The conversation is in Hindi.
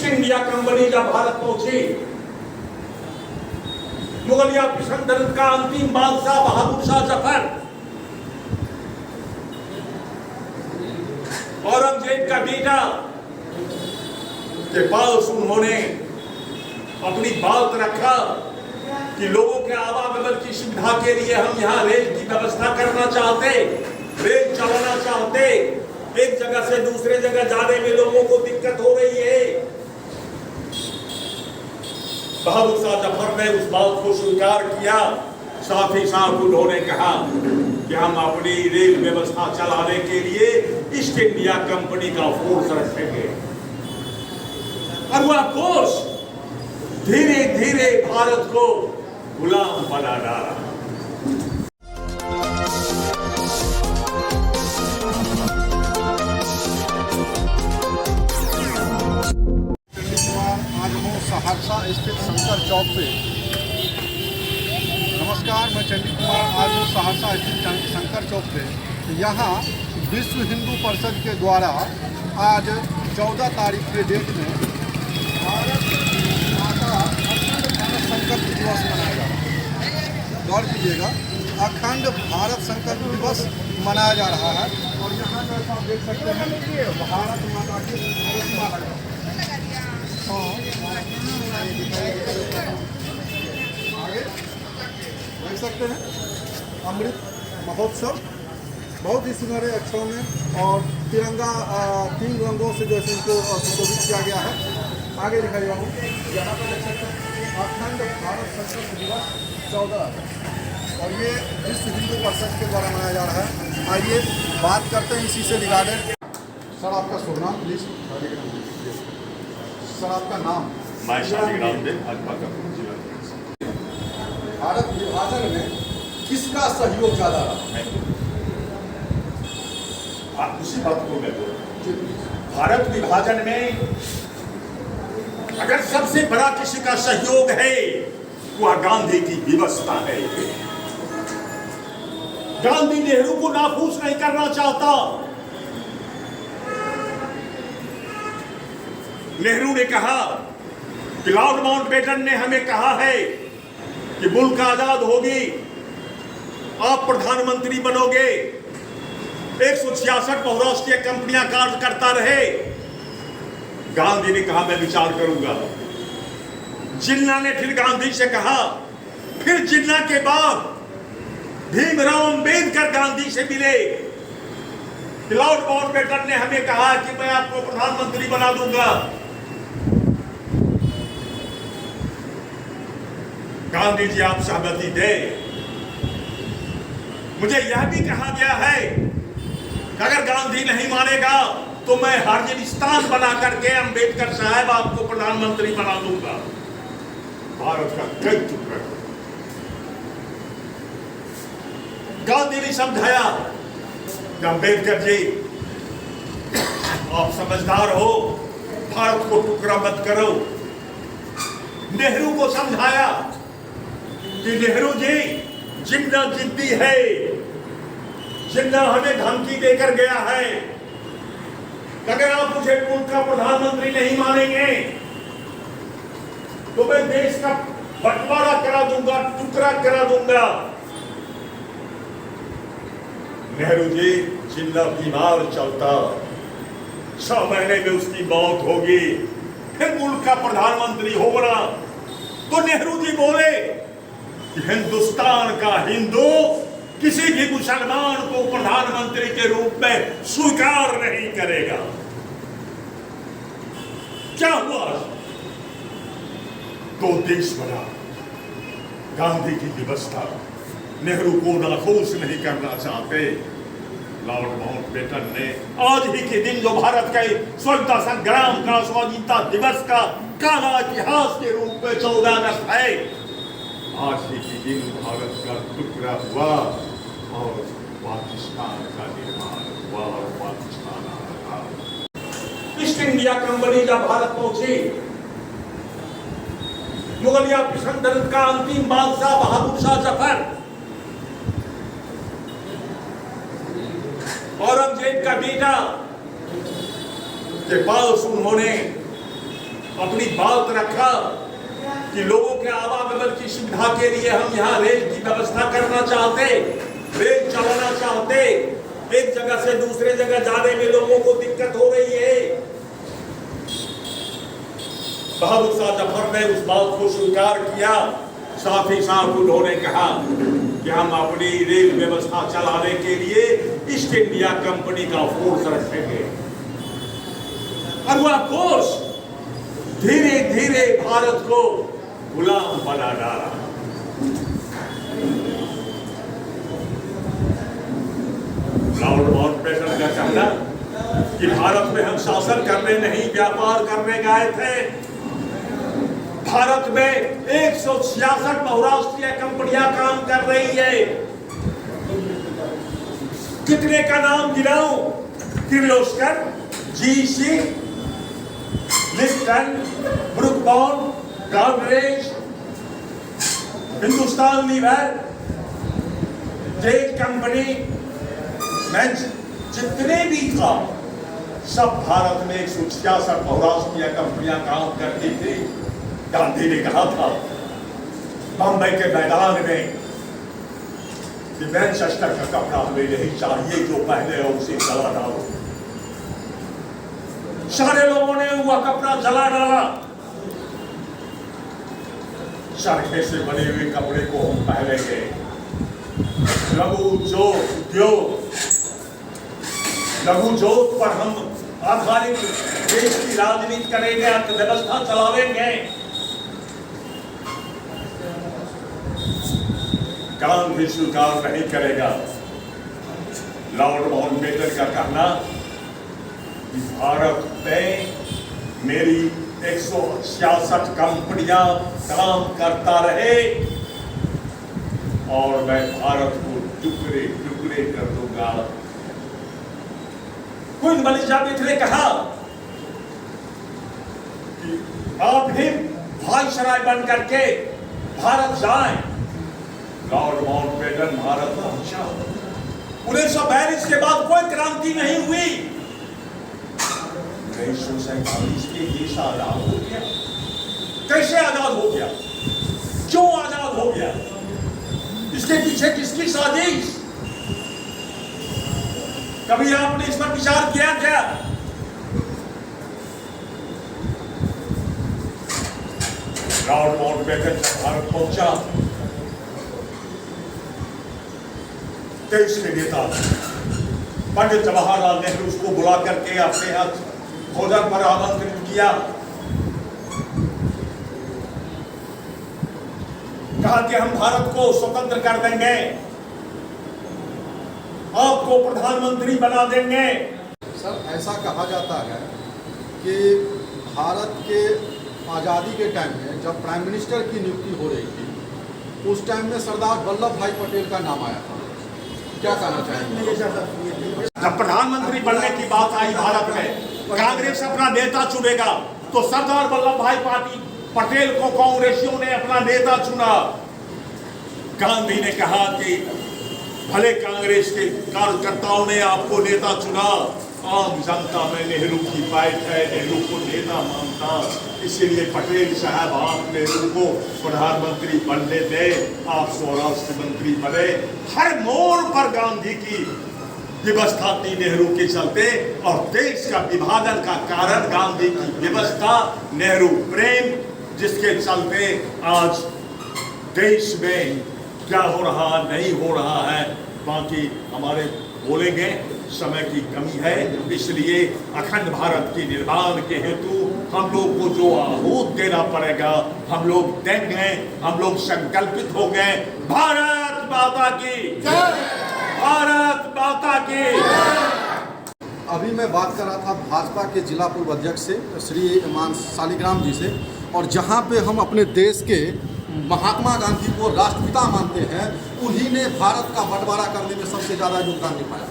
इंडिया कंपनी जब भारत पहुंची, मुगलिया सल्तनत का अंतिम बादशाह बहादुर शाह जफर औरंगजेब का बेटा के पास उन्होंने अपनी बात रखा कि लोगों के आवागमन की सुविधा के लिए हम यहाँ रेल की व्यवस्था करना चाहते, रेल चलाना चाहते। एक जगह से दूसरे जगह जाने में लोगों को दिक्कत हो रही है। बहादुर शाह जफर ने उस बात को स्वीकार किया। साथ ही साथ उन्होंने कहा कि हम अपनी रेल व्यवस्था चलाने के लिए ईस्ट इंडिया कंपनी का फोर्स रखेंगे। और वह फोर्स धीरे धीरे भारत को गुलाम बना डाला। सहरसा स्थित शंकर चौक पे। नमस्कार, मैं चंडी कुमार। आज हूँ सहरसा स्थित शंकर चौक पे। यहाँ विश्व हिंदू परिषद के द्वारा आज 14 तारीख के डेट में भारत माता अखंड भारत संकल्प दिवस मनाया जा रहा है। गौर कीजिएगा, अखंड भारत संकल्प दिवस मनाया जा रहा है। और यहाँ जैसा आप देख सकते हैं भारत माता की प्रतिमा लगा आगे देख सकते हैं। अमृत महोत्सव बहुत ही सुनहरे अक्षरों में और तिरंगा 3 रंगों से जैसे इनको सुशोभित किया गया है। आगे दिखाइए बाबू, यहाँ पर देख सकते हैं अखंड भारत संकल्प दिवस 14 और ये विश्व हिंदू परिषद के द्वारा मनाया जा रहा है। आइए बात करते हैं इसी से रिगार्डेड। सर, आपका शुभ नाम प्लीज। सर, आपका नाम? मैं शालिग्राम देव, भाजपा का जिला। भारत विभाजन में किसका सहयोग ज्यादा रहा? उसी बात को मैं बोल। भारत विभाजन में अगर सबसे बड़ा किसी का सहयोग है, वह गांधी की व्यवस्था है। गांधी नेहरू को नाफूस नहीं करना चाहता। नेहरू ने कहा कि लॉर्ड माउंटबेटन ने हमें कहा है कि मुल्क आजाद होगी, आप प्रधानमंत्री बनोगे। 166 बहुराष्ट्रीय कंपनियां कार्य करता रहे। गांधी ने कहा मैं विचार करूंगा। जिन्ना ने फिर गांधी से कहा। फिर जिन्ना के बाद भीमराव अंबेडकर गांधी से मिले। लॉर्ड माउंटबेटन ने हमें कहा कि मैं आपको प्रधानमंत्री बना दूंगा। गांधी जी आप सहमति दें। मुझे यह भी कहा गया है कि अगर गांधी नहीं मानेगा तो मैं हार्जिस्तान बना करके अंबेडकर साहब आपको प्रधानमंत्री बना दूंगा। भारत का कई टुकड़ा गांधी ने समझाया कि अंबेडकर जी आप समझदार हो, भारत को टुकड़ा मत करो। नेहरू को समझाया कि नेहरू जी जिन्ना जिद्दी है, जिन्ना हमें धमकी देकर गया है, अगर आप मुझे मुल्क का प्रधानमंत्री नहीं मानेंगे तो मैं देश का बंटवारा करा दूंगा, टुकड़ा करा दूंगा। नेहरू जी जिन्ना बीमार चलता, 6 महीने में उसकी मौत होगी, फिर मुल्क का प्रधानमंत्री होगा। तो नेहरू जी बोले कि हिंदुस्तान का हिंदू किसी भी मुसलमान को प्रधानमंत्री के रूप में स्वीकार नहीं करेगा। क्या हुआ? 2 देश बना। गांधी की व्यवस्था नेहरू को नाखुश नहीं करना चाहते। लॉर्ड माउंटबेटन ने आज ही के दिन जो भारत के स्वतंत्रता संग्राम का स्वाधीनता दिवस का काला इतिहास के रूप में 14 अगस्त है, आज ही के दिन भारत का टुकड़ा हुआ और पाकिस्तान का निर्माण हुआ और पाकिस्तान आया। ईस्ट इंडिया कंपनी जब भारत पहुंची, मुगलिया सल्तनत का अंतिम बादशाह बहादुर शाह जफर औरंगजेब का बेटा के पास उन्होंने अपनी बात रखा कि लोगों के आवागमन की सुविधा के लिए हम यहाँ रेल की व्यवस्था करना चाहते, रेल चलाना चाहते। एक जगह से दूसरे जगह जाने में लोगों को दिक्कत हो रही है। बहादुर शाह जफर ने उस बात को स्वीकार किया। साथ ही साथ उन्होंने कहा कि हम अपनी रेल व्यवस्था चलाने के लिए ईस्ट इंडिया कंपनी का फोर्स रखेंगे। और वह फोर्स धीरे धीरे भारत को गुलाम बना डाला। लॉर्ड माउंटबेटन का कहना कि भारत में हम शासन करने नहीं, व्यापार करने गए थे। भारत में 166 बहुराष्ट्रीय कंपनियां काम कर रही है। कितने का नाम गिनाऊं? Kirloskar, GC, Lipton, Brooke Bond, Godrej, Hindustan Lever, Jet company, bench, जितने भी था सब भारत में 166 बहुराष्ट्रीय कंपनियां काम करती थी। गांधी ने कहा था बंबई के मैदान में कि मैनचेस्टर का कपड़ा हमें नहीं चाहिए, जो पहले हो उसे जला डालो। सारे लोगों ने वह कपड़ा जला डाला। चरखे से बने हुए कपड़े को हम पहनेंगे। लघु उद्योग पर हम आधारित देश की राजनीति करेंगे, अर्थव्यवस्था चलावेंगे। गांधी स्वीकार नहीं करेगा। लॉर्ड माउंटबेटन का कहना कि भारत में मेरी 166 कंपनियां काम करता रहे और मैं भारत को टुकड़े टुकड़े कर दूंगा। क्वीन एलिजाबेथ ने कहा कि आप भी वायसराय बन करके भारत जाएं। लॉर्ड माउंटबेटन भारत पहुंचा। 1942 के बाद कोई क्रांति नहीं हुई। 1947 के देश आजाद हो गया। कैसे आजाद हो गया? क्यों आजाद हो गया? इसके पीछे किसकी साजिश? कभी आपने इस पर विचार किया क्या? लॉर्ड माउंटबेटन भारत पहुंचा। देश के नेता पंडित जवाहरलाल नेहरू उसको बुला करके अपने यहाँ भोजन पर आमंत्रित किया। कहा कि हम भारत को स्वतंत्र कर देंगे, आपको प्रधानमंत्री बना देंगे। सर, ऐसा कहा जाता है कि भारत के आज़ादी के टाइम में जब प्राइम मिनिस्टर की नियुक्ति हो रही थी, उस टाइम में सरदार वल्लभ भाई पटेल का नाम आया था। क्या कहना चाहेंगे? जब प्रधानमंत्री बनने की बात आई भारत में, कांग्रेस अपना नेता चुनेगा तो सरदार वल्लभ भाई पटेल को कांग्रेसियों ने अपना नेता चुना। गांधी ने कहा कि भले कांग्रेस के कार्यकर्ताओं ने आपको नेता चुना, आम जनता में नेहरू की बात है, नेहरू को नेता मानता, इसीलिए पटेल साहब आप नेहरू को प्रधानमंत्री बनने दे, आप स्वराष्ट्र मंत्री बने। हर मोड़ पर गांधी की व्यवस्था थी नेहरू के चलते, और देश का विभाजन का कारण गांधी की व्यवस्था, नेहरू प्रेम, जिसके चलते आज देश में क्या हो रहा नहीं हो रहा है। बाकी हमारे बोलेंगे, समय की कमी है, इसलिए अखंड भारत के निर्माण के हेतु हम लोग को जो आहूत देना पड़ेगा हम लोग देंगे। हम लोग संकल्पित हो गए। भारत माता की जय, भारत माता की। अभी मैं बात कर रहा था भाजपा के जिला पूर्व अध्यक्ष से, श्री शालिग्राम जी से, और जहां पे हम अपने देश के महात्मा गांधी को राष्ट्रपिता मानते हैं, उन्हीं ने भारत का बंटवारा करने में सबसे ज़्यादा योगदान निभाया।